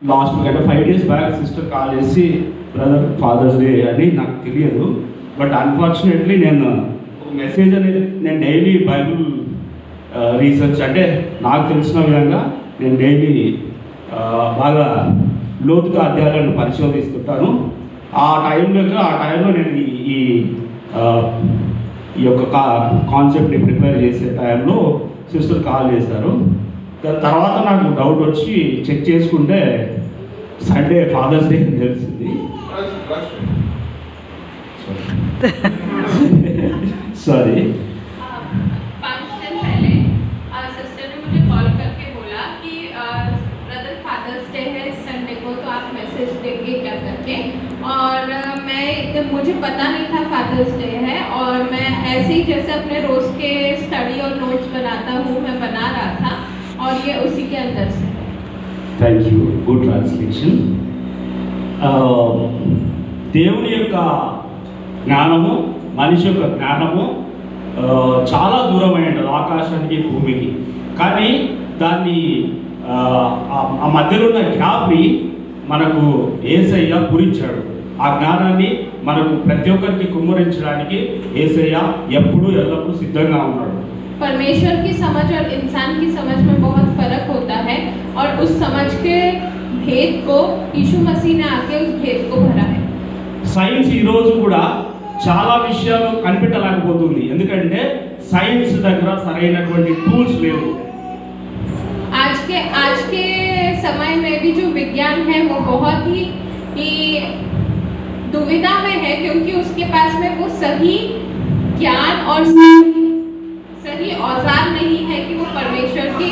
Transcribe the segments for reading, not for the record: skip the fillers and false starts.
Last week అంటే 5 days back sister call చేసి brother fathers day అని నాకు తెలియదు. బట్ అన్ఫార్చునేట్లీ నేను ఒక మెసేజ్ అనేది నేను డైలీ బైబుల్ రీసెర్చ్ అంటే నాకు తెలిసిన విధంగా నేను డైలీ బాగా లోతుగా అధ్యాయాలను పరిశోధిస్తుంటాను. ఆ టైంలో నేను ఈ యొక్క కాన్సెప్ట్ని ప్రిపేర్ చేసే టైంలో సిస్టర్ కాల్ చేశారు. దాని తర్వాత నాకు డౌట్ వచ్చి చెక్ చేసుకుంటే సండే ఫాదర్స్ డే అని తెలిసింది. సారీ. 5 दिन पहले सिस्टर ने मुझे कॉल करके बोला कि ब्रदर फादर्स डे है इस संडे को, तो आप मैसेज देंगे क्या करके. और मैं एकदम मुझे पता नहीं था फादर्स डे है, और मैं ऐसे ही जैसे अपने रोज़ के स्टडी और नोट्स बनाता हूँ मैं बना रहा था, और ये उसी के अंदर से है. Thank you. Good translation. దేవుని యొక్క జ్ఞానము మనిషి యొక్క జ్ఞానము చాలా దూరమై ఉంటుంది ఆకాశానికి భూమికి. కానీ దాన్ని ఆ మధ్యలో ఉన్న గ్యాప్ని మనకు యేసయ్య పూరించాడు. ఆ జ్ఞానాన్ని మనకు ప్రతి ఒక్కరికి కుమ్మరించడానికి యేసయ్య ఎప్పుడూ ఎల్లప్పుడూ సిద్ధంగా ఉన్నాడు. परमेश्वर की समझ और इंसान की समझ में बहुत फर्क होता है, और उस समझ के भेद को यीशु मसीह ने आके उस भेद को भरा है. సైన్స్ ఈరోజు కూడా చాలా విషయాలు కనిపెట్టలేకపోతుంది. ఎందుకంటే సైన్స్ దగ్గర సరైనటువంటి టూల్స్ లేవు. आज के समय में भी जो विज्ञान है वो बहुत ही दुविधा में है, क्योंकि उसके पास में वो सही ज्ञान और सही औजार नहीं है कि वो परमेश्वर की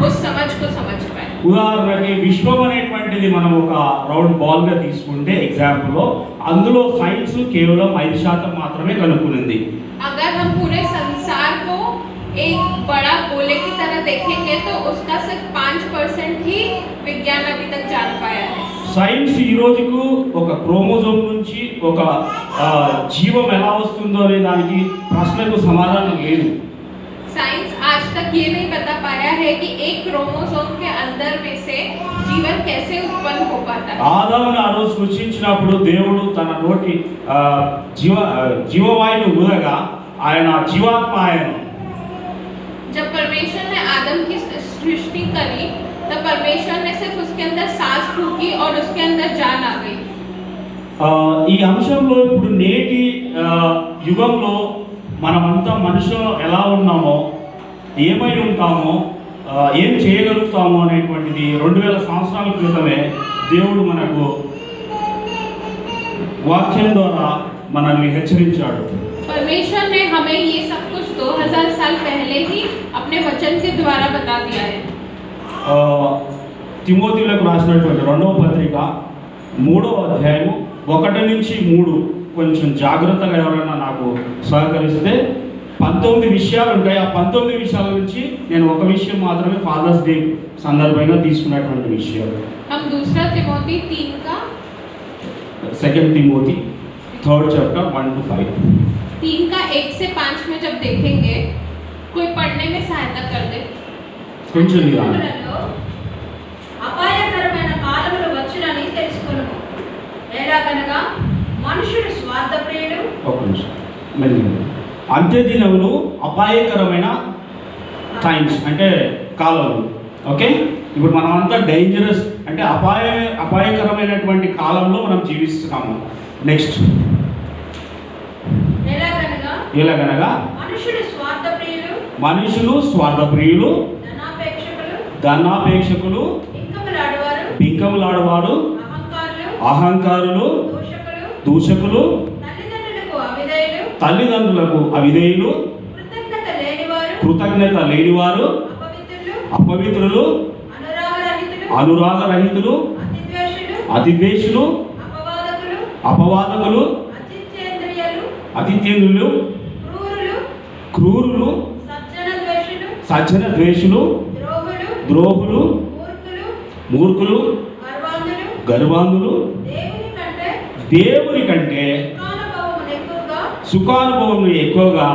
उस समझ को समझ पाए. ఉదాహరణకి విశ్వం అనేటువంటిది మనం ఒక రౌండ్ బాల్గా తీసుకుంటే ఎగ్జాంపుల్లో అందులో సైన్స్ కేవలం 5% మాత్రమే కనుక్కునింది. अगर हम पूरे संसार को एक बड़ा गोले की तरह देखेंगे तो उसका सिर्फ 5% ही विज्ञान अभी तक जान पाया है. సైన్స్ ఈ రోజుకు ఒక క్రోమోజోమ్ నుంచి ఒక జీవం ఎలా వస్తుందో అనే దానికి ప్రశ్నకు సమాధానం లేదు. साइंस आज तक ये नहीं बता पाया है कि एक क्रोमोसोम के अंदर में से जीवन कैसे उत्पन्न हो पाता है. ఆదామును ఆ రోజు సృష్టించినప్పుడు దేవుడు తన నోటి జీవవాయువును ఊదగా ఆయన జీవాత్మ ఆయన. जब परमेश्वर ने आदम की सृष्टि करी तब परमेश्वर ने सिर्फ उसके अंदर सांस फूकी और उसके अंदर जान आ गई. ఈ అంశంలో ఇప్పుడు నేటి యుగంలో మనమంతా మనుషులు ఎలా ఉన్నామో ఏమై ఉంటామో ఏం చేయగలుగుతామో అనేటువంటిది 2000 సంవత్సరాల క్రితమే దేవుడు మనకు వాక్యం ద్వారా మనల్ని హెచ్చరించాడు. परमेश्वर ने हमें ये सब कुछ 2000 साल पहले ही अपने वचन के द्वारा बता दिया है. తిమోతిలకు రాసినటువంటి 2వ పత్రిక 3వ అధ్యాయము 1 నుంచి 3 కొంచెం జాగ్రత్తగా ఎవరైనా నాకు సహకరిస్తే 19 విషయాలు ఉంటాయి. ఆ 19 విషయాల నుంచి నేను ఒక విషయం మాత్రమే ఫాదర్స్ డే సందర్భంగా తీసుకున్నటువంటి విషయాలు. हम दूसरा तिमोथी 3 का 2 తిమోతి 3rd chapter 1 to 5 3 का 1 से 5 में जब देखेंगे, कोई पढ़ने में सहायता कर दे. కొంచెం నిదానం. అపాయకరమైన కాలములు వచ్చునని తెలుసుకొనుము. ఎలాగనగా మనుషుడు స్వార్థప్రియుడు. ఒక నిమిషం మెల్లిగా. అంత్య దినములు అపాయకరమైన టైమ్స్ అంటే కాలాలు. ఓకే, ఇప్పుడు మనం అంతా డేంజరస్ అంటే అపాయకరమైనటువంటి కాలంలో మనం జీవిస్తున్నాము. నెక్స్ట్ ఎలాగనగా మనుషులు స్వార్థప్రియులు, ధనాపేక్షకులు, బింకములాడువారు, అహంకారులు, దూషకులు, తల్లిదండ్రులకు అవిధేయులు, కృతజ్ఞత లేనివారు, అపవిత్రులు, అనురాగరహితులు, అతిద్వేషులు, అపవాదకులు, అతిథ్యేంద్రులు, క్రూరులు, సజ్జన ద్వేషులు, ద్రోహులు, మూర్ఖులు, గర్వాంధులు, దేవుని కంటే సుఖానుభవం ఎక్కువగా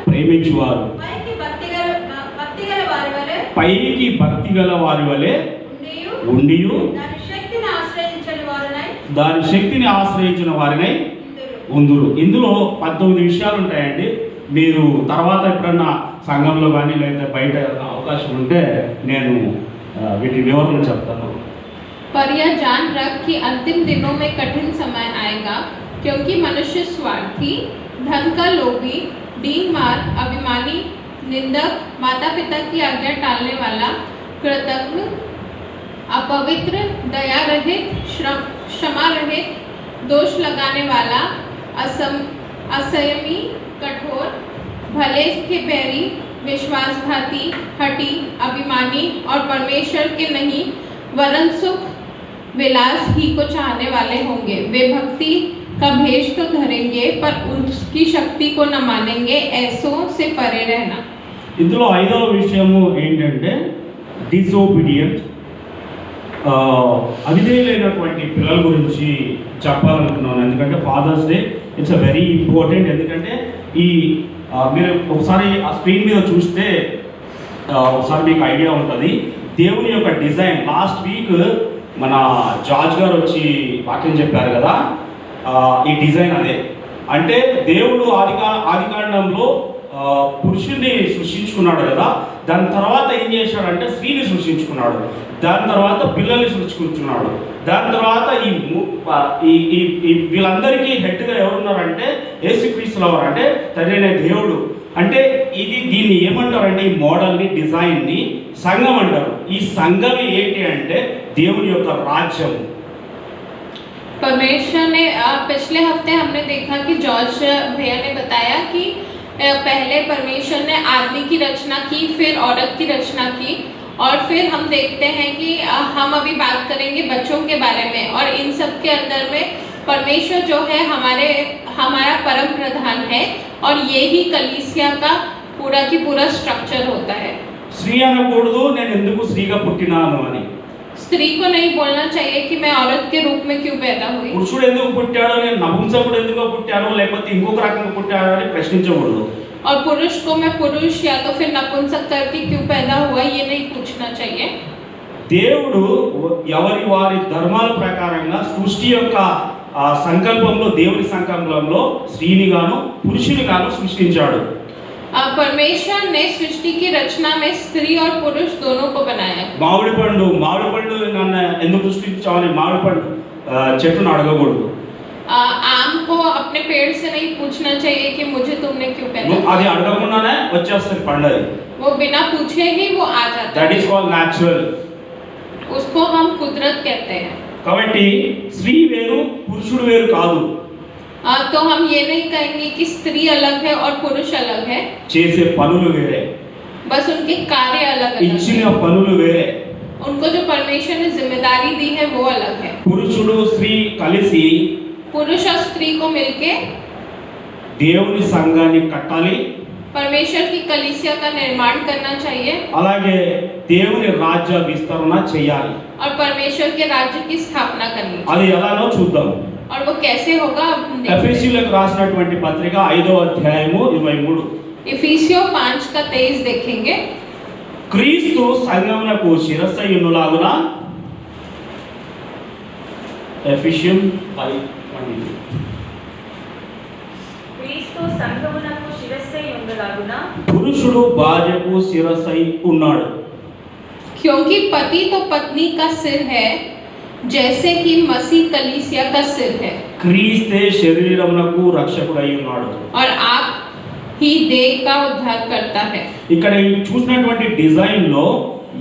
ప్రేమించువారు, పైకి భక్తి గల వారి వలె ఉండియు దాని శక్తిని ఆశ్రయించని వారునై దాని శక్తిని ఆశ్రయించిన వారినై ఉందురు. ఉందురు. ఇందులో 19 విషయాలు ఉంటాయండి. మీరు తర్వాత ఎప్పుడన్నా సంఘంలో కానీ లేదా బయట అవకాశం ఉంటే నేను వీటి వివరణ చెప్తాను. पर यह जान रख कि अंतिम दिनों में कठिन समय आएगा, क्योंकि मनुष्य स्वार्थी, धन का लोभी, डींग मार, अभिमानी, निंदक, माता पिता की आज्ञा टालने वाला, कृतज्ञ, अपवित्र, दया रहित, क्षमा रहित, दोष लगाने वाला, असंयमी, कठोर, भले के बैरी, विश्वासघाती, हठी, अभिमानी और परमेश्वर के नहीं वरन सुख विलास ही को चाहने वाले होंगे। वे भक्ति का भेष तो धरेंगे पर उसकी शक्ति को न मानेंगे। ऐसों से परे रहना। ఇందులో 5వ విషయము ఏంటంటే డిసోబీడియంట్, అవిధేయులైనటువంటి పిల్లల గురించి చెప్పాలనుకున్నాను. ఎందుకంటే father's day it's a very important. ఎందుకంటే ఈ మీరు ఒకసారి ఆ స్క్రీన్ మీద చూస్తే ఒకసారి మీకు ఐడియా ఉంటుంది. దేవుని యొక్క డిజైన్ లాస్ట్ వీక్ మన జార్జ్ గారు వచ్చి వాక్యం చెప్పారు కదా, ఈ డిజైన్ అదే. అంటే దేవుడు ఆదికాండంలో పురుషుణ్ణి సృష్టించుకున్నాడు కదా, దాని తర్వాత ఏం చేశాడంటే స్త్రీని సృష్టించుకున్నాడు, దాని తర్వాత పిల్లల్ని సృష్టించుకున్నాడు, దాని తర్వాత ఈ వీళ్ళందరికీ హెడ్గా ఎవరున్నారంటే యేసుక్రీస్తు వారు, అంటే తండ్రి దేవుడు. అంటే దీన్ని ఏమంటారంటే ఈ మోడల్ని డిజైన్ని సంఘం అంటారు. ఈ సంఘం ఏంటి అంటే దేవుని యొక్క రాజ్యం. परमेश्वर ने पिछले हफ्ते हमने देखा कि जॉर्ज भैया ने बताया कि पहले परमेश्वर ने आदमी की रचना की, फिर औरत की रचना की, और फिर हम देखते हैं कि हम अभी बात करेंगे बच्चों के बारे में। और इन सब के अंदर में परमेश्वर जो है हमारा परम प्रधान है, और यही कलीसिया का पूरा की पूरा स्ट्रक्चर होता है। స్త్రీ అనకూడదు నేను ఎందుకు స్త్రీగా పుట్టినాను అని. स्त्री को नहीं बोलना चाहिए कि मैं औरत के रूप में क्यों पैदा हुई। పురుషుడు ఎందుకు పుట్టాడో, నేను నపుంసకుడు ఎందుకు పుట్టానో, లేకపోతే ఇంకొక రకంగా పుట్టాడో అని ప్రశ్నించకూడదు. और पुरुष को मैं पुरुष या तो फिर नपुंसक करके क्यों पैदा हुआ ये नहीं पूछना चाहिए। దేవుడు ఎవరి వారి ధర్మాల ప్రకారంగా సృష్టి యొక్క సంకల్పంలో, దేవుని సంకల్పంలో స్త్రీని గాను పురుషుని గాను సృష్టించాడు. परमेश्वर ने सृष्टि की रचना में स्त्री और पुरुष दोनों को बनाया। మామిడి పండు నన్ను ఎందుకు సృష్టించావని మామిడి పండు చెట్టును అడగకూడదు. आम को अपने पेड़ से नहीं पूछना चाहिए कि मुझे तुमने क्यों पैदा किया। అది అడగకుండానే వచ్చేస్తుంది పండు. అది वो बिना पूछे ही वो आ जाता దట్ है। Is called natural. उसको हम कुदरत कहते हैं। కాబట్టి స్త్రీ వేరు పురుషుడు వేరు కాదు. तो हम ये नहीं कहेंगे कि स्त्री अलग है और पुरुष अलग है, చేసే పనులు వేరే, बस उनके कार्य अलग ఇచ్చిన अलग है। పనులు వేరే. उनको जो परमेश्वर ने जिम्मेदारी दी है वो अलग है। పురుషుడు స్త్రీ కలిసి पुरुष और स्त्री को मिलके దేవుని సంఘాన్ని కట్టాలి, परमेश्वर की कलीसिया का निर्माण करना चाहिए, అలాగే దేవుని రాజ్య విస్తరణ చేయాలి. और परमेश्वर के राज्य की स्थापना करनी चाहिए। అది ఎలానో చూద్దాం. और वो कैसे होगा अब हम देखते हैं। ఎఫెసీయులకు రాసినటువంటి పత్రిక 5వ అధ్యాయము 23. इफिसियों 5 का 23 देखेंगे। క్రీస్తు సంఘమునకు శిరస్సయ్యునులాగున, ఎఫెసియన్ 5:23. క్రీస్తు సంఘమునకు శిరస్సై ఉండలాగున పురుషుడు భార్యకు శిరస్సై ఉన్నాడు. क्योंकि पति तो पत्नी का सिर है, जैसे कि मसीह कलीसिया का सिर है, క్రీస్తే శరీరమునకు రక్షకుడై ఉన్నాడు. और आप ही देह का उद्धार करता है। ఇక్కడ ఈ చూసినటువంటి డిజైన్ లో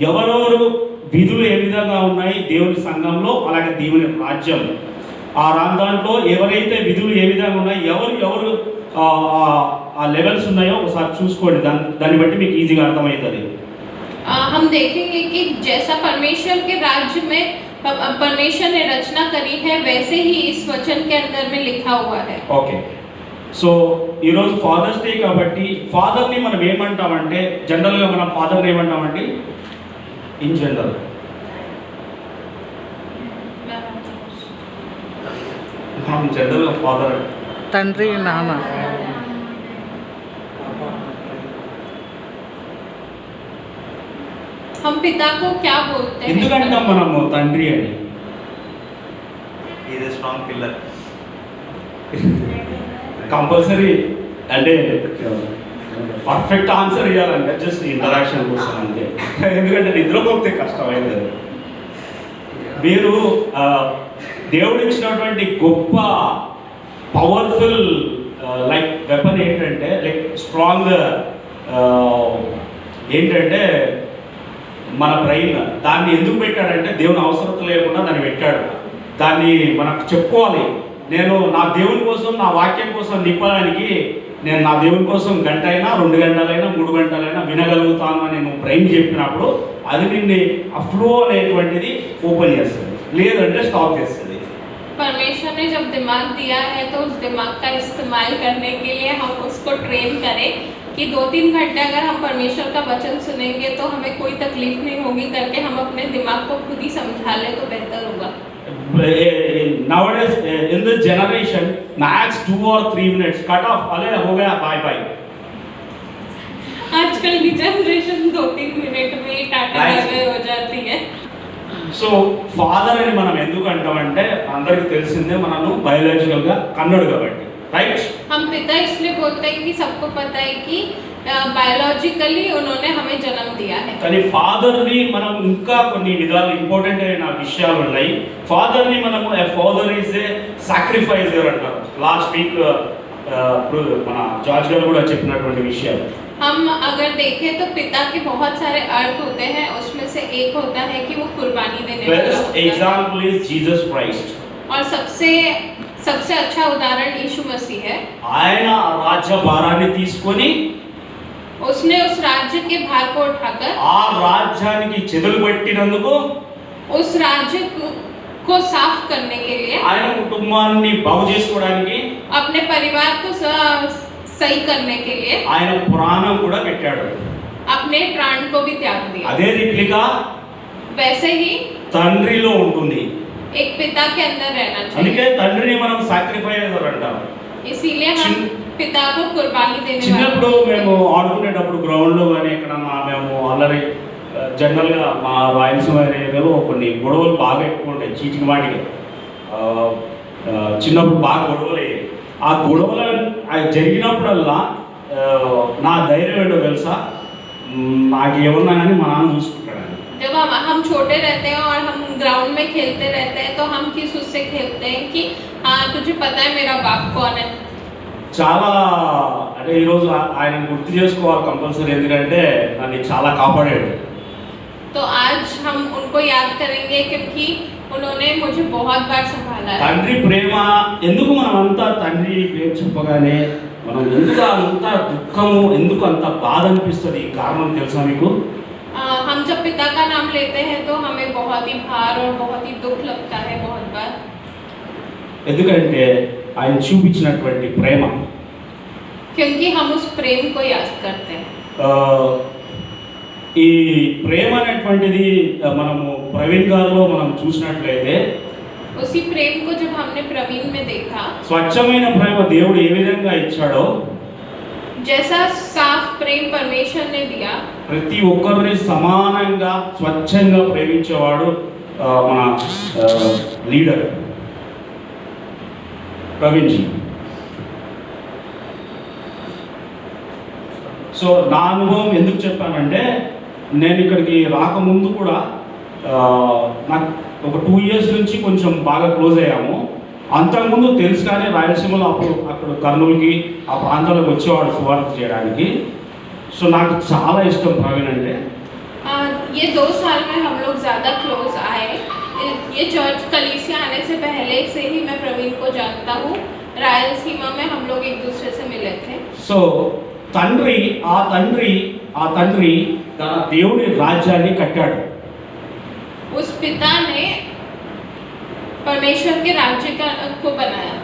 ఎవరెవరు విధులు ఏ విధంగా ఉన్నాయి దేవుని సంఘంలో, అలాగే దేవుని రాజ్యం ఆ దాంట్లో ఎవరైతే విధులు ఏ విధంగా ఉన్నాయి, ఎవరు ఆ లెవెల్స్ ఉన్నాయో ఒకసారి చూసుకోండి. దాన్ని బట్టి మీకు ఈజీగా అర్థమవుతుంది. हम देखेंगे कि जैसा परमेश्वर के राज्य में परमेश्वर ने रचना करी है, वैसे ही इस वचन के अंदर में लिखा हुआ है। ఓకే, సో ఈరోజు ఫాదర్స్ డే కాబట్టి ఫాదర్ని మనం ఏమంటామంటే, జనరల్గా మనం ఫాదర్ని ఏమంటామంటే ఇన్ జనరల్ మనం జనరల్గా ఫాదర్ తండ్రి నాన్న हम पिता को क्या बोलते हैं? ఎందుకంటాం మనము తండ్రి అని? Is a strong pillar. Compulsory అంటే పర్ఫెక్ట్ ఆన్సర్ ఇవ్వాలంటే జస్ట్ ఇంటరాక్షన్ కోసం అంతే. ఎందుకంటే నిద్రపోతే కష్టమైంది. మీరు దేవుడు ఇచ్చినటువంటి గొప్ప పవర్ఫుల్ లైక్ వెపన్ ఏంటంటే లైక్ స్ట్రాంగ్ ఏంటంటే మన బ్రెయిన్. దాన్ని ఎందుకు పెట్టాడంటే దేవుని అవసరం లేకుండా దాన్ని పెట్టాడు. దాన్ని మనకు చెప్పుకోవాలి. నేను నా దేవుని కోసం, నా వాక్యం కోసం నింపడానికి నేను నా దేవుని కోసం గంట అయినా 2 గంటలైనా 3 గంటలైనా వినగలుగుతాను అని నేను బ్రెయిన్ చెప్పినప్పుడు అది నిన్ను ఆ ఫ్లో అనేటువంటిది ఓపెన్ చేస్తుంది, లేదంటే స్టాప్ చేస్తుంది. परमेश्वर ने जब दिमाग दिया है तो उस दिमाग का इस्तेमाल करने के लिए हम उसको ट्रेन करें कि 2-3 घंटे अगर हम परमेश्वर का वचन सुनेंगे तो हमें कोई तकलीफ नहीं होगी करके हम अपने दिमाग को खुद ही समझा लें तो बेहतर होगा. Nowadays in this generation max 2 or 3 minutes cut off, अरे हो गया बाय बाय. आजकल की जनरेशन 2-3 मिनट में ही टाटा बाय बाय हो जाती है. సో ఫాదర్ అని మనం ఎందుకు అంటామంటే అందరికీ తెలిసిందే, మనము బయోలాజికల్గా కన్నడు కాబట్టి, రైట్? हम पिता इसलिए बोलते हैं कि सबको पता है कि बायोलॉजिकली उन्होंने हमें जन्म दिया है. కానీ ఫాదర్ని మనం ఇంకా కొన్ని విధాలు ఇంపార్టెంట్ అయిన విషయాలు ఉన్నాయి. ఫాదర్ని మనము ఏ ఫాదర్ ఈజ్ ఏ సాక్రిఫైజర్ అంటారు. లాస్ట్ వీక్ మన జార్జ్ గారు కూడా చెప్పినటువంటి విషయాలు. हम अगर देखें तो पिता के बहुत सारे अर्थ होते हैं, उसमें से एक होता है कि वो कुर्बानी देने वाला बेस्ट होता है. Example is Jesus Christ. और सबसे अच्छा उदाहरण यीशु मसीह है. ఆయన రాజ్య భారాన్ని తీసుకొని उसने उस राज्य के भार को उठाकर ఆ రాజ్యానికి చెదలు పట్టినందుకు उस राज्य को साफ करने के लिए ఆయన కుటుంబాన్ని బాగు చేసుకోవడానికి अपने परिवार को सही करने के लिए ఆయన ప్రాణం కూడా పెట్టాడు. अपने प्राण को भी त्याग दिया. అదే రీతిగా वैसे ही తండ్రిలో ఉంటుంది. एक पिता के अंदर रहना అందుకే चाहिए. తండ్రిని మనం సాక్రిఫైజర్ అంటాం. इसीलिए हम पिता को कुर्बानी देने చిన్నప్పుడు वाले మేము ఆడుకునేటప్పుడు గ్రౌండ్లో కానీ ఎక్కడన్నా మేము ఆల్రెడీ జనరల్గా మా రాయలసీమ ఏరియాలో కొన్ని గొడవలు బాగా ఎక్కువ ఉంటాయి, చీటికి వాటికి. చిన్నప్పుడు బాగా గొడవలు అయ్యాయి. ఆ గొడవలు జరిగినప్పుడల్లా నా ధైర్యం ఏంటో తెలుసా, నాకు ఏమన్నా కానీ మా నాన్న చూసుకుంటాడు. जब हम छोटे रहते हैं और हम ग्राउंड में खेलते रहते हैं तो हम किस उससे खेलते हैं कि हाँ तुझे पता है मेरा बाप कौन है. చాలా అంటే ఈరోజు ఆయన గుర్తు చేసుకోవాలి కంపల్సరీ, ఎందుకంటే నన్ను చాలా కాపాడాడు. तो आज हम उनको याद करेंगे क्योंकि उन्होंने मुझे बहुत बार संभाला है. తండ్రి ప్రేమ ఎందుకు మనం అంతా తండ్రి పేరు చెప్పగానే మనం ఎందుకు అంత దుఃఖము, ఎందుకు అంత బాధ అనిపిస్తుంది? కారణం తెలుసా మీకు? हम जब पिता का नाम लेते हैं तो हमें बहुत ही भार और बहुत ही दुख लगता है बहुत बार. ఎందుకంటే ఆయన చూపించినటువంటి ప్రేమ. क्योंकि हम उस प्रेम को याद करते हैं. ఈ ప్రేమ అనేటువంటిది మనము ప్రవీణ్ గారిలో మనం చూసినట్లయితే उसी प्रेम को जब हमने प्रवीण में देखा, స్వచ్ఛమైన ప్రేమ దేవుడు ఏ విధంగా ఇచ్చాడో, जैसा साफ प्रेम परमेश्वर ने दिया, ప్రతి ఒక్కరిని సమానంగా స్వచ్ఛంగా ప్రేమించేవాడు మన లీడర్ ప్రవీణ్ జీ. సో నా అనుభవం ఎందుకు చెప్పానంటే, నేను ఇక్కడికి రాకముందు కూడా నాకు ఒక 2 ఇయర్స్ నుంచి కొంచెం బాగా క్లోజ్ అయ్యాము. అంతకుముందు తెలుసు కానీ రాయలసీమలో అక్కడ కర్నూలుకి ఆ ప్రాంతాలకు వచ్చేవాడు సువార్త చేయడానికి. సో నాకు చాలా ఇష్టం ప్రవీణ్ అంటే. ये 2 साल में हम लोग ज़्यादा क्लोज आए. ये चर्च कलीसिया आने से पहले से ही मैं प्रवीण को जानता हूँ. रायलसीमा में हम लोग एक दूसरे से मिले थे. సో ఆ తండ్రి తన దేవుడి రాజ్యాన్ని కట్టాడు. उस पिता ने परमेश्वर के राज्य को बनाया.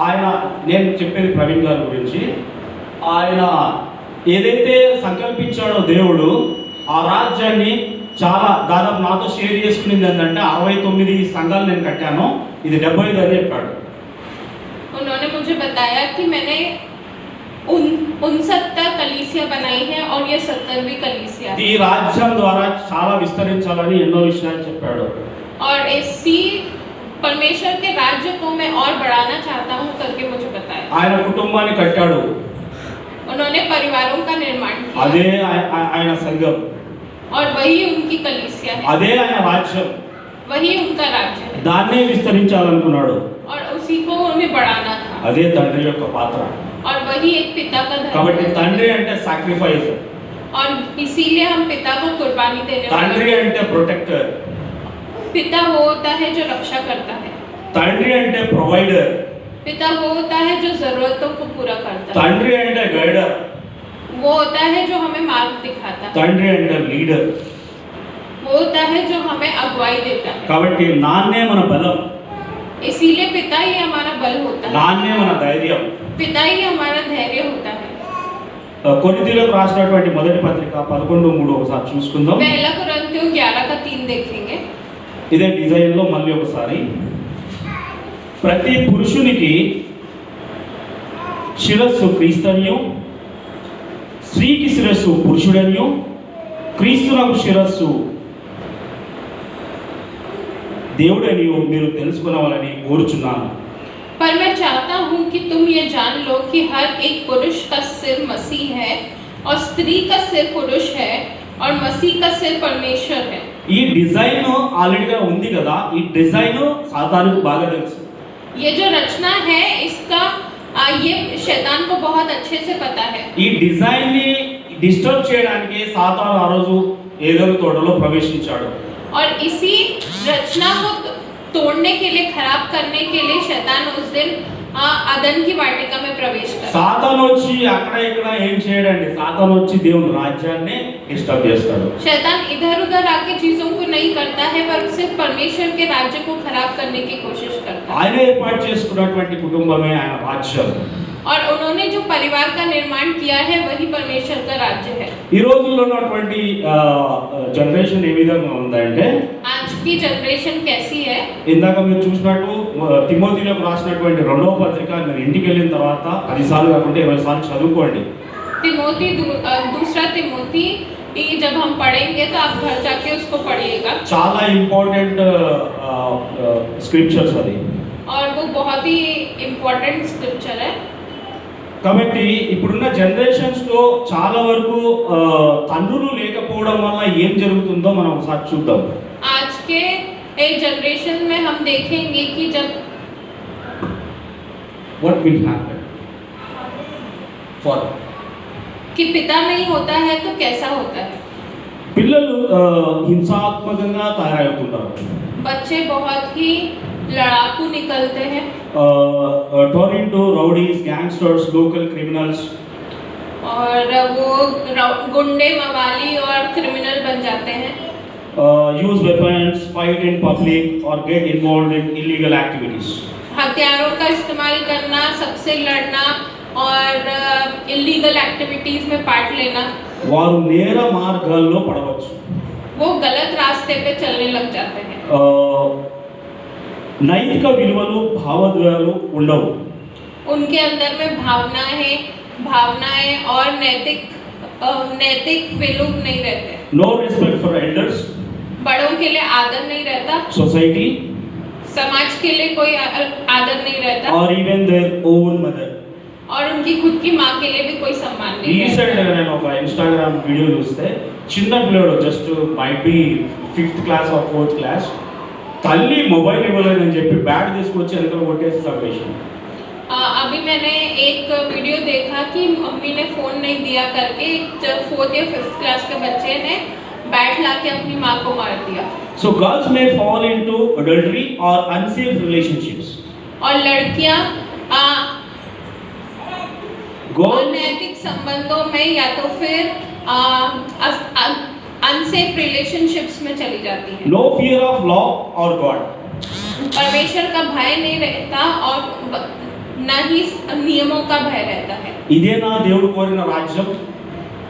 ఆయన, నేను చెప్పేది ప్రవీణ్ గారి గురించి, ఆయన ఏదైతే సంకల్పించాడో దేవుడు ఆ రాజ్యాన్ని చాలా దాదాపు నాతో షేర్ చేసుకునేది ఏంటంటే 69 సంఘాలు నేను కట్టాను, ఇది 75 అని చెప్పాడు. उन्होंने मुझे बताया कि मैंने 69 कलीसिया बनाई है और ये 70वीं कलीसिया है। ఈ రాజ్యం ద్వారా చాలా విస్తరించాలని ఎన్నో విషయాలు చెప్పాడు. और इसी परमेश्वर के राज्य को मैं और बढ़ाना चाहता हूँ करके मुझे बताया। ఆయన కుటుంబాన్ని కట్టాడు. उन्होंने परिवारों का निर्माण किया అదే ఆయన సంఘం, और वही उनकी कलीसिया है, అదే ఆయన రాజ్యం. वही उनका राज्य है దాన్నే విస్తరించాలనుకున్నాడు. और उसी को उन्हें बढ़ाना था అదే తండ్రి యొక్క పాత్ర. और वही एक पिता का కాబట్టి धर्म है। తండ్రి అంటే సాక్రిఫైస్, और इसीलिए हम पिता को कुर्बानी देने తండ్రి वाले। అంటే ప్రొటెక్టర్, पिता वो होता है जो रक्षा करता है, తండ్రి అంటే ప్రొవైడర్, पिता वो होता है जो जरूरतों को पूरा करता है, తండ్రి అంటే గైడర్, वो होता है जो हमें मार्ग दिखाता है, తండ్రి అంటే లీడర్. वो होता है जो हमें अगुवाई देता है। కాబట్టి నాన్నే మన బలం, इसीलिए पिता ही हमारा बल होता है, నాన్నే మన ధైర్యం. पिता ही हमारा धैर्य होता है। కొరింథీయులకు రాసినటువంటి మొదటి పత్రిక 11:3 ఒకసారి చూసుకుందాం. पहला कुरिन्थियों 11:3 देखेंगे। ఇదే డిజైన్లో మళ్ళీ ఒకసారి, ప్రతి పురుషునికి శిరస్సు క్రీస్తనియు, స్త్రీకి శిరస్సు పురుషుడనియు, క్రీస్తునకు శిరస్సు దేవుడనియు మీరు తెలుసుకునవాలని కోరుచున్నాను. पर मैं चाहता हूँ कि तुम ये जान लो कि हर एक पुरुष का सिर मसीह है और स्त्री का सिर पुरुष है और मसीह का सिर परमेश्वर है। ఈ డిజైన్ ఆల్రెడీగా ఉంది కదా, ఈ డిజైన్ సాతానుకు బాగా తెలుసు. ये जो रचना है इसका ये शैतान को बहुत अच्छे से पता है। ఈ డిజైన్ ని డిస్టర్బ్ చేయడానికి సాతాను ఆ రోజు ఏదెను తోటలో ప్రవేశించాడు. और इसी रचना को तोड़ने के लिए, खराब करने के लिए शैतान उस दिन अदन की वाटिका में प्रवेश कर। సాతాను వచ్చి అక్కడ ఇక్కడ ఏం చేయడండి, సాతాను వచ్చి దేవుని రాజ్యాన్ని డిస్టర్బ్ చేస్తాడు. शैतान इधर उधर आके चीजों को नहीं करता है, पर सिर्फ परमेश्वर के राज्य को खराब करने की कोशिश करता है। ఆయన ఏర్పాటు చేసుకున్నటువంటి కుటుంబమే ఆయన రాజ్యం. और उन्होंने जो परिवार का निर्माण किया है वही परमेश्वर का राज्य है। ఈ రోజుల్లో ఉన్నటువంటి జనరేషన్ ఏ విధంగా ఉందంటే, आज की जनरेशन कैसी है? ఇందాక మీరు చూసినట్టు తిమోతిలోకి రాసినటువంటి 2వ పత్రిక మీరు ఇంటికి వెళ్ళిన తర్వాత 10 సార్లు కాకుండా 20 సార్లు చదువుకోండి. दूसरा तिमोती जब हम पढ़ेंगे तो आप घर जाके उसको पढ़िएगा। చాలా ఇంపార్టెంట్ స్క్రిప్చర్స్ అది. और वो बहुत ही इम्पोर्टेंट स्क्रिप्चर है। కాబట్టి ఇప్పుడున్న జనరేషన్స్ లో చాలా వరకు తండ్రులు లేకపోవడం వల్ల ఏం జరుగుతుందో మనం ఒకసారి చూద్దాం. आज के एक जनरेशन में हम देखेंगे कि जब what will happen for कि पिता नहीं होता है तो कैसा होता है। పిల్లలు హింసాత్మకంగా తయారవుతుంటారు. बच्चे बहुत ही लड़ाकू निकलते हैं। Toronto rowdies, gangsters, local criminals, और वो गुंडे, मवाली और क्रिमिनल बन जाते हैं। Use weapons, fight in public और get involve in illegal activities. हथियारों का इस्तेमाल करना, सबसे लड़ना और इलीगल एक्टिविटीज में पार्ट लेना। వారు నేర మార్గాల్లో పడవచ్చు. वो गलत रास्ते पे चलने लग जाते हैं। నైతిక విలువలు, భావోద్వేగాలు ఉండవు. उनके अंदर में भावनाएं और नैतिक विलुप्त नहीं रहते। नो रिस्पेक्ट फॉर एल्डर्स, बड़ों के लिए आदर नहीं रहता। सोसाइटी, समाज के लिए कोई आदर नहीं रहता। और इवन देयर ओन मदर. और उनकी खुद की माँ के लिए भी कोई सम्मान नहीं రీసెంట్ గా रहता। నేను ఒక ఇన్‌స్టాగ్రామ్ వీడియో చూస్తే చిన్న పిల్లడు just might be 5th class or 4th class, తల్లి మొబైల్ ఇవ్వలేదని చెప్పి బ్యాట్ తీసుకొచ్చి వెనకాల కొట్టేసి చంపేసింది. अभी मैंने एक वीडियो देखा कि मम्मी ने फ़ोन नहीं दिया करके 4th या 5th क्लास के बच्चे ने बैट लाके अपनी माँ को मार दिया। So girls may fall into adultery or unsafe relationships. और लड़कियाँ Girls, अनैतिक संबंधों में या तो फिर अनसेफ रिलेशनशिप्स में चली जाती हैं। no fear of law or God. परमेश्वर का भय नहीं रहता और न ही नियमों का भय रहता है। ఇదేనా దేవుడు కోరిన రాజ్యం?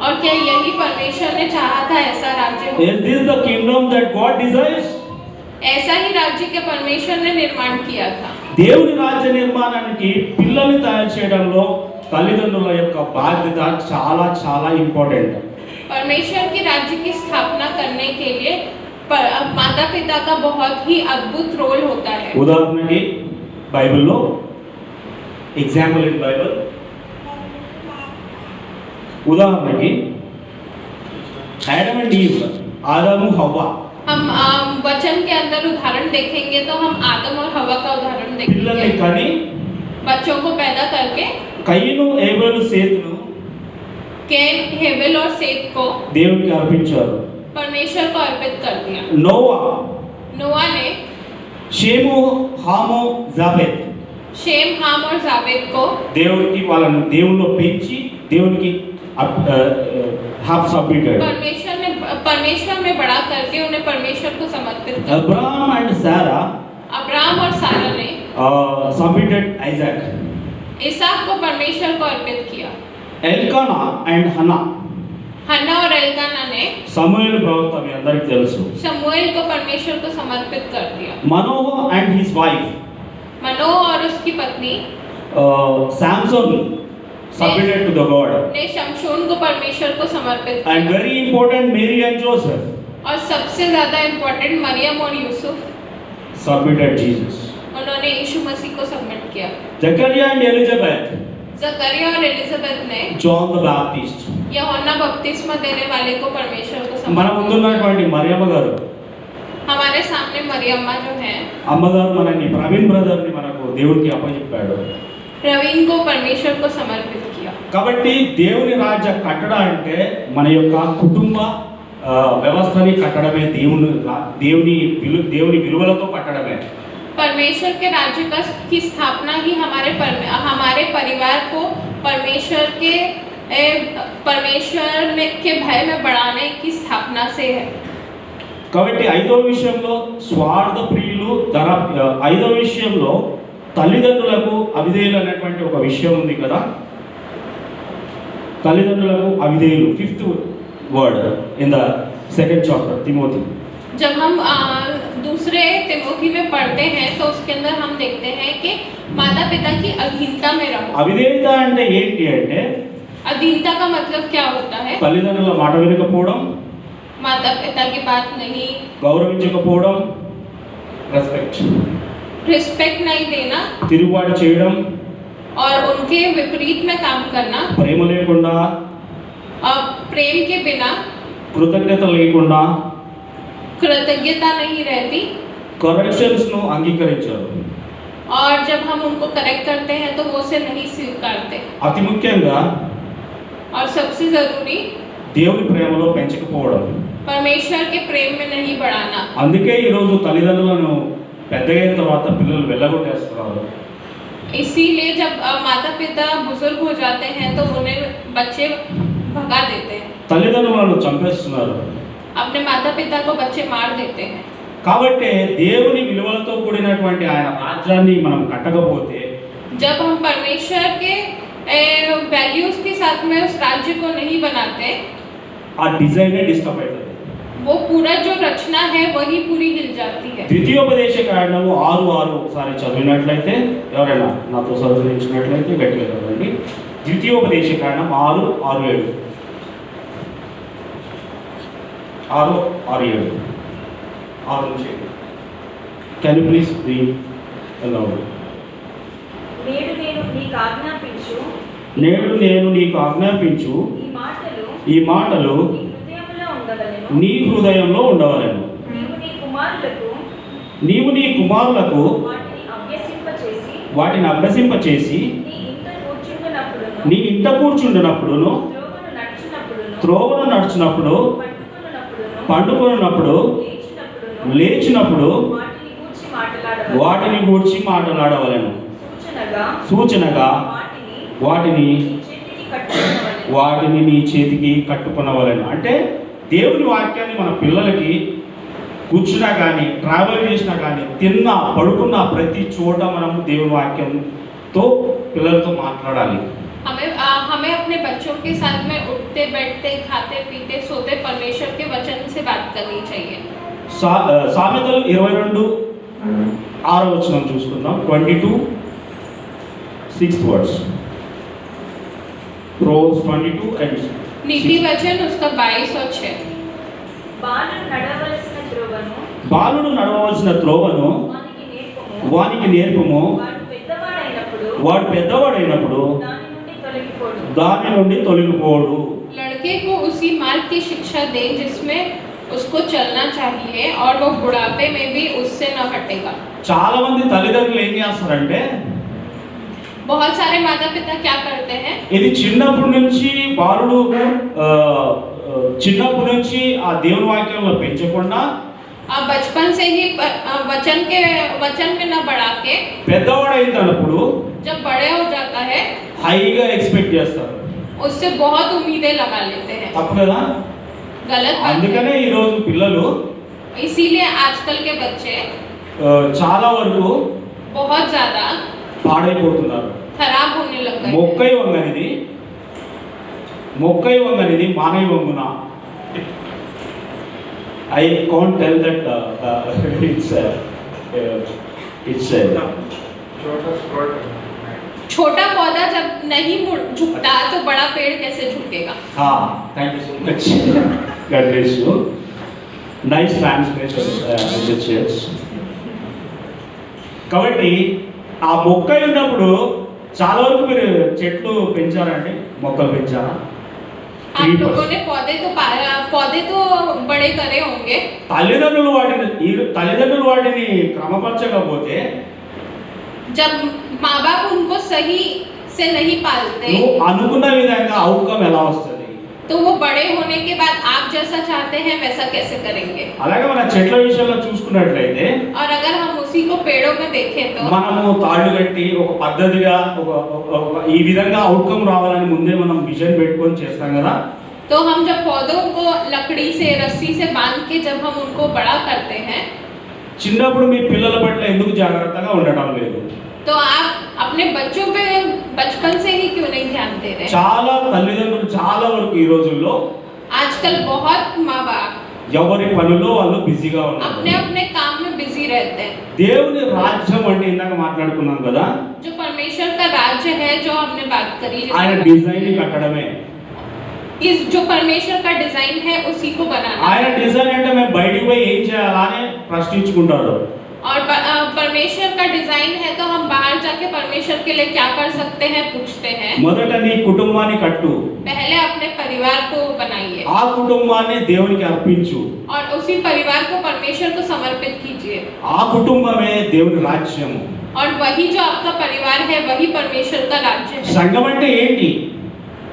और क्या यही परमेश्वर ने चाहा था ऐसा राज्य हो? Is this the kingdom that God desires? ऐसा ही राज्य के परमेश्वर ने निर्माण किया था। దేవుని రాజ్య నిర్మాణానికి పిల్లల్ని తయారు చేయడంలో తల్లిదండ్రుల యొక్క బాధ్యత చాలా చాలా ఇంపార్టెంట్. परमेश्वर के राज्य की स्थापना करने के लिए माता पिता का बहुत ही अद्भुत रोल होता है। ఉదాహరణకి బైబిల్లో ఎగ్జాంపుల్ ఇన్ బైబిల్, ఉదాహరణకి ఆడమ్ అండ్ ఈవ్, ఆదాము హవ్వ, हम वचन के अंदर उदाहरण देखेंगे तो हम आदम और हवा का उदाहरण పిల్లల్ని देखेंगे। కని बच्चों को पैदा करके కయ్యను ఏబేలు సేతును कैन, हेबेल और सेत को దేవునికి అర్పించారు. परमेश्वर को अर्पित कर दिया। నోవా नोआ ने షేము హాము జాబెత్ शेम, हाम और जावेद को దేవునికి వాళ్ళను దేవుల్లో పెంచి దేవునికి హాఫ్ సబ్మిటెడ్. परमेश्वर में बड़ा करके उन्हें परमेश्वर को समर्पित कर दिया। అబ్రహాం అండ్ సారా अब्राहम और सारा ने సబ్మిటెడ్ ఐజాక్. इसहाक को परमेश्वर को अर्पित किया। ఎల్కానా అండ్ హన్నా, हन्ना और एल्काना ने సమూయేలు ప్రవక్త మీ అందరికీ తెలుసు. शमूएल को परमेश्वर को समर्पित कर दिया। Manoah and his wife Manoah और उसकी पत्नी Samson submitted to the God. ने शमशून को परमेश्वर को समर्पित అండ్ किया। Very important Mary and Joseph और सबसे ज्यादा इम्पोर्टेंट मरियम और यूसुफ, సబ్మిటెడ్ జీసస్. उन्होंने यीशु मसीह को सबमिट किया। జకరియా అండ్ ఎలిజబెత్, जकरिया और एलिजाबेथ ने జాన్ ద బాప్టిస్ట్. यूहन्ना बपतिस्मा देने वाले को परमेश्वर को మన समर्पित ముందున్నటువంటి మరియమ్మ గారు, किया। हमारे सामने मरियम्मा जो है, అమ్మగారు మనని ప్రవీణ్ బ్రదర్ని మనకు దేవుడికి అప్పచెప్పాడు. प्रवीण को परमेश्वर को समर्पित किया। కాబట్టి దేవుని రాజ్య కట్టడ అంటే మన యొక్క కుటుంబ వ్యవస్థని కట్టడమే, దేవుని విలువలతో కట్టడమే. परमेश्वर के राज्य की स्थापना ही हमारे परिवार को परमेश्वर के भय में बढ़ाने की स्थापना से है। కాబట్టి ఐదవ విషయంలో స్వార్థ ప్రియులు ఐదవ విషయంలో తల్లిదండ్రులకు అవిధేయులు అనేటువంటి ఒక విషయం ఉంది కదా. తల్లిదండ్రులకు అవిధేయులు, fifth word in the second chapter Timothy. जब हम दूसरे तिमोथी में पढ़ते हैं तो उसके अंदर हम देखते हैं कि माता पिता की अधीनता में रहो। అవిధేయత అంటే ఏంటి అంటే अधीनता का मतलब क्या होता है? తల్లిదండ్రుల మాట వినకపోవడం, माता पिता की बात नहीं, గౌరవించకపోవడం, रिस्पेक्ट नहीं देना తిరుగుబాటు చేయడం, और उनके विपरीत में काम करना, ప్రేమ లేకుండా, और प्रेम के बिना కృతజ్ఞత లేకుండా, कृतज्ञता नहीं रहती। కరెక్షన్స్ ను అంగీకరించారు. और जब हम उनको करेक्ट करते हैं तो वो उसे नहीं स्वीकारते। అతి ముఖ్యంగా और सबसे जरूरी, దేవుని ప్రేమలో పెంచకపోవడం. परमेश्वर के प्रेम में नहीं बढ़ाना। అందుకే ఈరోజు తల్లిదండ్రులను పెద్దగైన తర్వాత పిల్లలు వెళ్ళగొట్టేస్తున్నారు. इसीलिए जब माता पिता बुजुर्ग हो जाते हैं तो उन्हें बच्चे भगा देते हैं, తల్లిదండ్రులను చంపేస్తున్నారు. अपने माता पिता को बच्चे मार देते हैं। కాబట్టి దేవుని విలువలతో కూడినటువంటి ఆయన రాజ్యాన్ని మనం కట్టకపోతే जब हम परमेश्वर के वैल्यूज के साथ में उस राज्य को नहीं बनाते, ఆ డిజైనే డిస్టర్బ్ అవుతుంది. वो पूरा जो रचना है वही पूरी हिल जाती है। ద్వితీయోపదేశ కాండము 6:6 ఒకసారి చదివినట్లయితే, ఎవరైనా నాతో చదివించినట్లయితే గట్టిగా చదవండి. ద్వితీయోపదేశ కాండం 6:6-7 6-6-7 6 నుంచి. Can you please read allowed. నేడు నేను నీకు ఆజ్ఞాపించు నేడు నేను నీకు ఆజ్ఞాపించు ఈ మాటలు నీ హృదయంలో ఉండవలెను. నీవు నీ కుమారులకు వాటిని అభ్యసింపచేసి నీ ఇంట కూర్చుండునప్పుడును, త్రోవను నడుచునప్పుడు, పండుకొనున్నప్పుడు, లేచినప్పుడు వాటిని గూర్చి మాట్లాడవలెను. సూచనగా వాటిని నీ చేతికి కట్టుకొనవలెను. అంటే దేవుని వాక్యాన్ని మన పిల్లలకి కూర్చున్నా కానీ, ట్రావెల్ చేసినా కానీ, తిన్నా పడుకున్న ప్రతి చోట మనము దేవుని వాక్యంతో పిల్లలతో మాట్లాడాలి. हमें अपने बच्चों के साथ में उठते बैठते खाते पीते सोते परमेश्वर के वचन से बात करनी चाहिए. సామెతలు 22:6 చూసుకుందాం. 22:6 వర్డ్స్. Proverbs 22 and नीति वचन उसका 22 और 6। బాలుడు నడవవలసిన త్రోవను వానికి నేర్పుము, వాడు పెద్దవాడైనప్పుడు దాని నుండి తొలగిపోడు. लड़के को उसी मार्ग की शिक्षा दें जिसमें उसको चलना चाहिए और वो बुढ़ापे में भी उससे न हटेगा। చాలా మంది తల్లిదండ్రులు ఏం చేస్తారంటే, बहुत सारे माता पिता क्या करते हैं, ఇది చిన్నప్పటి నుంచి బాలుడు చిన్నప్పటి నుంచి ఆ దేవుని వాక్యంలో పెంచకుండా बचपन से ही वचन में न बढ़ा के పెద్దవాడైనప్పుడు जब बड़े हो जाता है హైగా ఎక్స్పెక్ట్ చేస్తారు. उससे बहुत उम्मीदें लगा लेते हैं। తప్పు కదా? गलत बात है। అందుకనే ఈ రోజు పిల్లలు इसीलिए आजकल के बच्चे చాలా వరకు बहुत ज्यादा పాడైపోతున్నారు. खराब होने लग गए। మొక్కై వంగనిది మానై వంగున. I can't tell that it's छोटा पौधा जब नहीं झुकता तो बड़ा पेड़ कैसे झुकेगा? हाँ, thank you so much. God bless you. Nice translation in the church. కాబట్టి ఆ మొక్క ఉన్నప్పుడు చాలా వరకు మీరు చెట్లు పెంచారండి, మొక్కలు పెంచారా? आप लोगों ने पौधे तो बड़े करे होंगे। తల్లిదండ్రులు వాటిని క్రమపరచకపోతే, जब माँ बाप उनको सही से नहीं पालते నువ్వు అనుకున్న విధంగా అవుట్కమ్ ఎలా వస్తుంది? तो वो बड़े होने के बाद आप जैसा चाहते हैं वैसा कैसे करेंगे? అలాగే మన చెట్ల విషయంలో చూసుకున్నట్లయితే, और अगर हम उसी को पेड़ों में देखें तो మనము తాళ్ళు కట్టి ఒక పద్ధతిగా ఈ విధంగా అవుట్కమ్ రావాలని ముందే మనం విజన్ పెట్టుకొని చేస్తాం కదా. तो हम जब पौधों को लकड़ी से रस्सी से बांध के जब हम उनको बड़ा करते हैं, చిన్నప్పుడు మీ పిల్లల పట్ల ఎందుకు జాగ్రత్తగా ఉండటం లేదు? तो आप अपने बच्चों पे बचपन से ही क्यों नहीं ध्यान दे रहे? చాలా తల్లిదండ్రులు చాలా వరకు ఈ రోజుల్లో आजकल बहुत माँ बाप ఎవరి పనుల్లో వాళ్ళు బిజీగా ఉన్నారు. अपने अपने काम में बिजी रहते हैं। దేవుని రాజ్యం అంటే ఇందాక మాట్లాడుకున్నాం కదా, जो परमेश्वर का राज्य है, जो हमने बात करी, ఆయన డిజైన్ కట్టడమే. इस जो परमेश्वर का डिजाइन है उसी को बनाना। ఆయన డిజైన్ అంటే మేము బయటికి పోయి ఏం చేయాలని ప్రశ్నించుకుంటారు. और परमेश्वर का डिजाइन है तो हम बाहर जाके परमेश्वर के लिए क्या कर सकते हैं पूछते हैं। మొదట నీ కుటుంబాన్ని కట్టు, पहले अपने परिवार को बनाइए ఆ కుటుంబాన్ని దేవునికి అర్పించు, और उसी परिवार को परमेश्वर को समर्पित कीजिए। ఆ కుటుంబమే దేవుని రాజ్యము. और वही जो आपका परिवार है वही परमेश्वर का राज्य है। సంఘం అంటే ఏంటి?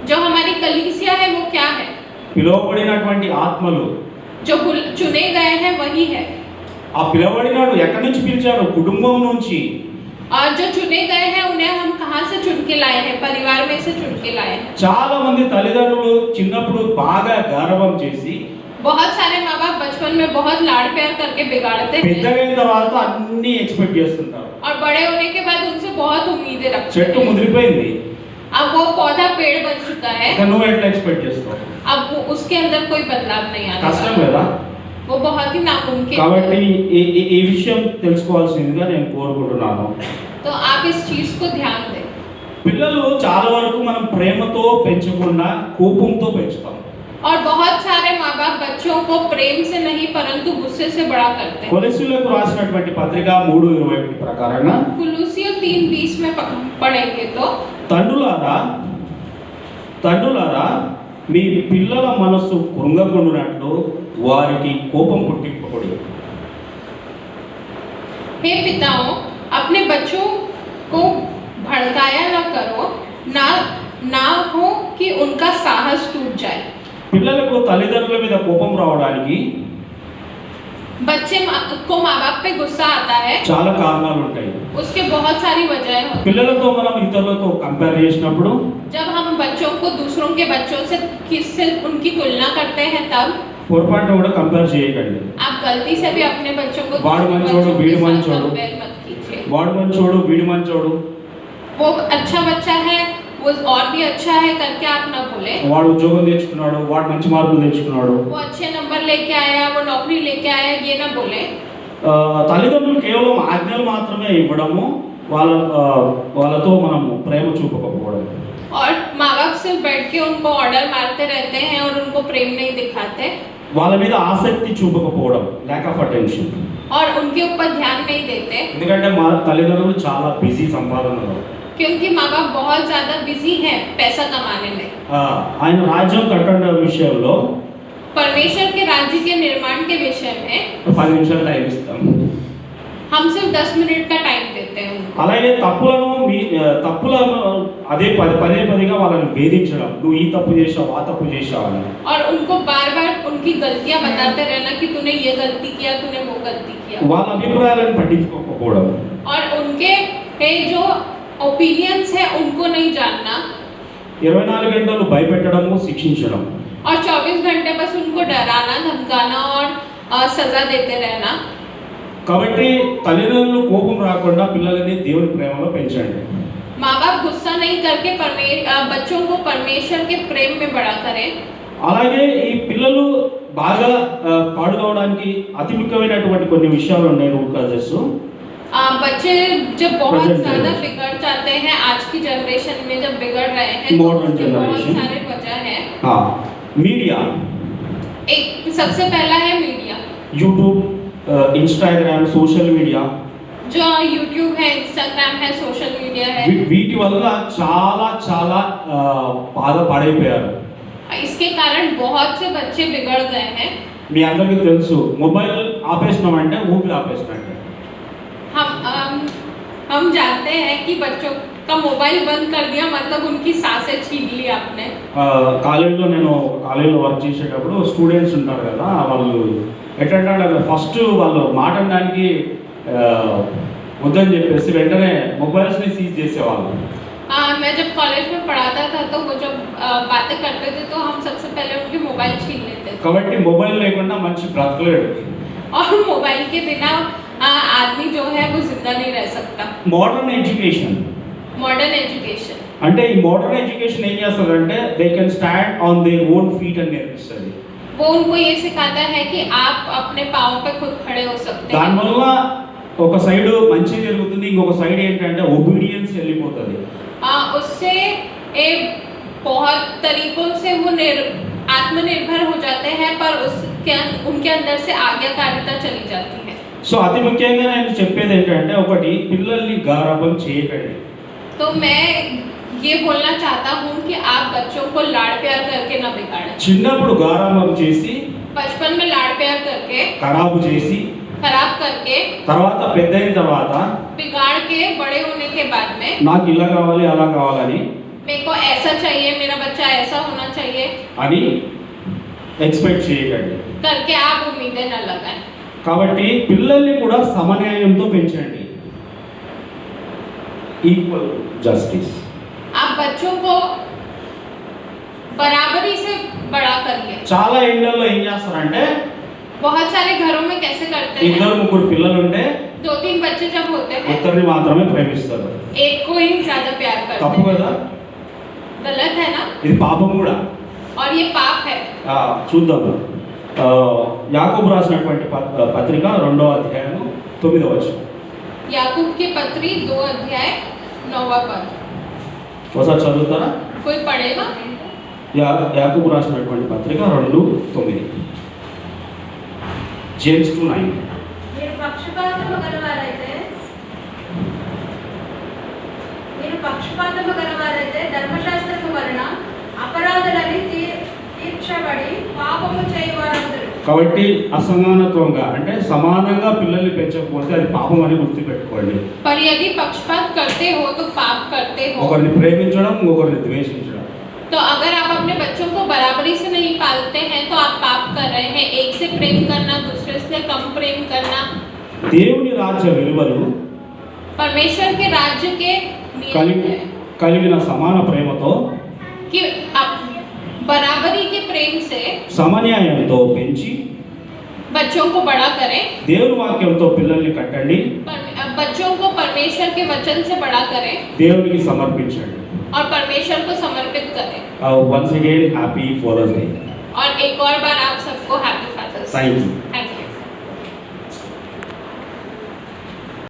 जो हमारी कलीसिया है वो क्या है? పిలువబడినటువంటి ఆత్మలు. जो चुने गए हैं वही है। ఆ పిలువబడినాడు ఎక్కడి నుంచి పిలిచారు? కుటుంబం నుంచి. और जो चुने गए हैं उन्हें हम कहां से चुन के लाए हैं? परिवार में से चुन के लाए हैं। చాలా మంది తల్లిదండ్రులు చిన్నప్పుడు బాగా గారవం చేసి बहुत सारे माँ बाप बचपन में बहुत लाड़ प्यार करके बिगाड़ते हैं పెద్దగైన తర్వాత అన్ని ఎక్స్పెక్ట్ చేస్తుంటారు. और बड़े होने के बाद उनसे बहुत उम्मीदें रखते చెట్టు हैं। ముదిరిపోయింది, अब वो पौधा पेड़ बन चुका है, ఇక నువ్వు ఎట్లా ఎక్స్పెక్ట్ చేస్తావు? अब उसके अंदर कोई बदलाव नहीं आने కష్టం वाला। కదా. वो बहुत ही नामुमकिन కాబట్టి है। ఈ విషయం తెలుసుకోవాల్సిందిగా నేను కోరుకుంటున్నాను. तो आप इस चीज को ध्यान दें। పిల్లలు చాలా వరకు మనం ప్రేమతో పెంచకుండా కోపంతో పెంచుతాం. और बहुत सारे माँ बाप बच्चों को प्रेम से नहीं परंतु गुस्से से बड़ा करते हैं। కొలెస్యులకు రాసినటువంటి పత్రిక 3:21 ప్రకారంగా कुलुसियों 3:20 में पढ़ेंगे तो తండ్రులారా మీ పిల్లల మనస్సు కృంగకుండునట్లు వారికి కోపం పుట్టింపకూడి. हे पिताओं, अपने बच्चों को भड़काया न करो, ना हो कि उनका साहस टूट जाए। పిల్లలకు తల్లిదండ్రుల మీద కోపం రావడానికి बच्चे को माँ बाप पे गुस्सा आता है, చాలా కారణాలు ఉంటాయి. उसके बहुत सारी वजह होती है। పిల్లలతో మనం ఇతరులతో కంపేర్ చేసినప్పుడు, जब हम बच्चों को दूसरों के बच्चों से किससे उनकी तुलना करते हैं तब పొరపాటున కూడా కంపేర్ చేయకండి. आप गलती से भी अपने बच्चों को వాడు दूसरे మంచోడు, बच्चों के వీడు साथ మంచోడు, कंपेयर मत कीजिए। వాడు మంచోడు వీడు మంచోడు, वो अच्छा बच्चा है, वो और भी अच्छा है करके आप ना बोले। వాడు ఉద్యోగం తెచ్చుకున్నాడు, వాడు మంచి మార్కులు తెచ్చుకున్నాడు, वो अच्छे नंबर लेके आया, वो नौकरी लेके आया, ये ना बोले। తల్లిదండ్రులు కేవలం ఆజ్ఞలు మాత్రమే ఇవ్వడము, వాళ్ళతో మనము ప్రేమ చూపకపోవడం. और माँ बाप सिर्फ बैठ के उनको ऑर्डर मारते रहते हैं और उनको प्रेम नहीं दिखाते, వాళ్ళ మీద ఆసక్తి చూపకపోవడం, ల్యాక్ ఆఫ్ అటెన్షన్. और उनके ऊपर ध्यान नहीं देते, ఎందుకంటే మా తల్లిదండ్రులు చాలా బిజీ సంపాదనలో. क्योंकि माँ बाप बहुत ज़्यादा बिजी हैं पैसा कमाने में। ఆయన రాజ్యం కట్టడం విషయంలో परमेश्वर के राज्य के निर्माण के विषय में 10 నిమిషాలు టైం ఇస్తాం. हम सिर्फ 10 मिनट का टाइम देते हैं उनको। అలాగే తప్పులను అదే పదే వాళ్ళని వేధించడం, నువ్వు ఈ తప్పు చేసావు, ఆ తప్పు చేసావు అని. और उनको बार बार उनकी गलतियां बताते रहना कि तूने ये गलती किया, तूने वो गलती किया। వాళ్ళ అభిప్రాయాలను పట్టించుకోకపోవడం, और उनके जो ओपिनियंस है उनको नहीं जानना, 24 గంటలు భయపెట్టడము, శిక్షించడం. और 24 घंटे बस उनको डराना, धमकाना और सजा देते रहना। కాబట్టి తల్లిదండ్రులు కోపం రాకుండా పిల్లలని దేవుని ప్రేమలో పెంచండి. माँ बाप गुस्सा नहीं करके बच्चों को परमेश्वर के प्रेम में बड़ा करें। అలాగే ఈ పిల్లలు బాగా పాడుకోవడానికి అతి ముఖ్యమైనటువంటి కొన్ని విషయాలు ఉన్నాయి రూట్ కాజెస్. बच्चे जब बहुत Present ज्यादा generation. बिगड़ जाते हैं, आज की जनरेशन में जब बिगड़ रहे हैं, Modern उसके बहुत generation. सारे वजह हैं। మీడియా, एक सबसे पहला है media, YouTube, Instagram, social media. जो यूट्यूब है, इंस्टाग्राम है, सोशल मीडिया है। వీటి వల్ల చాలా చాలా బాధపడైపోయారు. इसके कारण बहुत से बच्चे बिगड़ गए हैं। మీ అందరికీ తెలుసు, మొబైల్ ఆపేసినామంటే ఊపిరి ఆపేసినట్టే. हम जानते हैं कि बच्चों का मोबाइल बंद कर दिया मतलब उनकी सांसें छीन ली आपने। నేను కాలేజీలో వర్క్ చేసేటప్పుడు స్టూడెంట్స్ ఉంటారు కదా, వాళ్ళు ఎట్లంటే ఫస్ట్ వాళ్ళు మాట్లాడడానికి వద్దని చెప్పేసి వెంటనే మొబైల్స్ని సీజ్ చేసేవాళ్ళు. मैं जब कॉलेज में पढ़ाता था तो वो जब बातें करते थे तो हम सबसे पहले उनके मोबाइल छीन लेते थे। కాబట్టి మొబైల్ లేకుండా మనిషి బ్రతకలేడు. और मोबाइल के बिना आदमी जो है वो जिंदा नहीं रह सकता। మోడర్న్ ఎడ్యుకేషన్ అంటే ఈ మోడర్న్ ఎడ్యుకేషన్ ఏం చేస్తుందంటే they can stand on their own feet అని నేర్పిస్తుంది. वो उनको ये सिखाता है कि आप अपने पाँव पे खुद खड़े हो सकते हैं। దానివల్ల ఒక సైడ్ మంచి జరుగుతుంది, ఇంకొక సైడ్ ఏంటంటే ఒబీడియన్స్ వెళ్ళిపోతుంది. उससे बहुत तरीकों से वो आत्मनिर्भर हो जाते हैं, पर उनके अंदर से आज्ञाकारिता चली जाती है। సో అతి ముఖ్యంగా నేను చెప్పేది ఏంటంటే ఒకటి, పిల్లల్ని గారాబం చేయకండి. तो मैं ये बोलना चाहता हूँ कि आप बच्चों को लाड़ प्यार करके ना बिगाड़ें। చిన్నప్పుడు గారాబం చేసి बचपन में लाड़ प्यार करके ఖరాబు చేసి खराब करके తర్వాత పెద్దయిన తర్వాత बिगाड़ के बड़े होने के बाद में నాకు ఇలా కావాలి అలా కావాలని मेरे को ऐसा चाहिए, मेरा बच्चा ऐसा होना चाहिए అని ఎక్స్పెక్ట్ చేయకండి. करके आप उम्मीदें न लगाएं। కాబట్టి పిల్లల్ని కూడా సమన్యాయంతో పెంచండి, ఈక్వల్ జస్టిస్. आप बच्चों को बराबरी से बड़ा करिए। చాలా ఇళ్లలో ఏం చేస్తారంటే बहुत सारे घरों में कैसे करते हैं, 2-3 పిల్లలు ఉంటే 2-3 बच्चे जब होते हैं ఒక్కరిని మాత్రమే ప్రేమిస్తారు. एक को ही ज्यादा प्यार करते తప్పు हैं। కదా, गलत है ना, ఇది పాపం కూడా. और ये पाप है। చూద్దాము, యాకోబు రాసినటువంటి పత్రిక 2వ అధ్యాయం 9వ వచనం. याकूब की पत्री 2 अध्याय 9वां पद। ఒకసారి చదువుతారా? कोई पढ़ेगा? యాకోబు రాసినటువంటి పత్రిక 2:9, జేమ్స్ 2:9. మీరు పక్షపాతము గలవారైతే ధర్మశాస్త్రము వలన అపరాధులని తీర్చబడి పాపము చేయవారందరూ. కాబట్టి అసమానత్వంగా అంటే సమానంగా పిల్లల్ని పెంచకపోతే అది పాపం అని గుర్తుపెట్టుకోండి. पर यदि पक्षपात करते हो तो पाप करते हो। ఒకరిని ప్రేమించడం, ఇంకొకరిని ద్వేషించడం. तो अगर आप अपने बच्चों को बराबरी से नहीं पालते हैं तो आप पाप कर रहे हैं। एक से प्रेम करना, दूसरे से कम प्रेम करना। దేవుని రాజ్య విలువలు परमेश्वर के राज्य के नियम है కలిగిన సమాన ప్రేమతో कि आप बराबरी के प्रेम से సమన్యాయంతో పెంచి बच्चों को बड़ा करें। దేవుని వాక్యంతో పిల్లల్ని కట్టండి, बच्चों को परमेश्वर के वचन से बड़ा करें, దేవునికి సమర్పించండి. और परमेश्वर को समर्पित करें। Once again happy father's day. और एक और बार आप सबको happy father's day. Thank you. Thank you.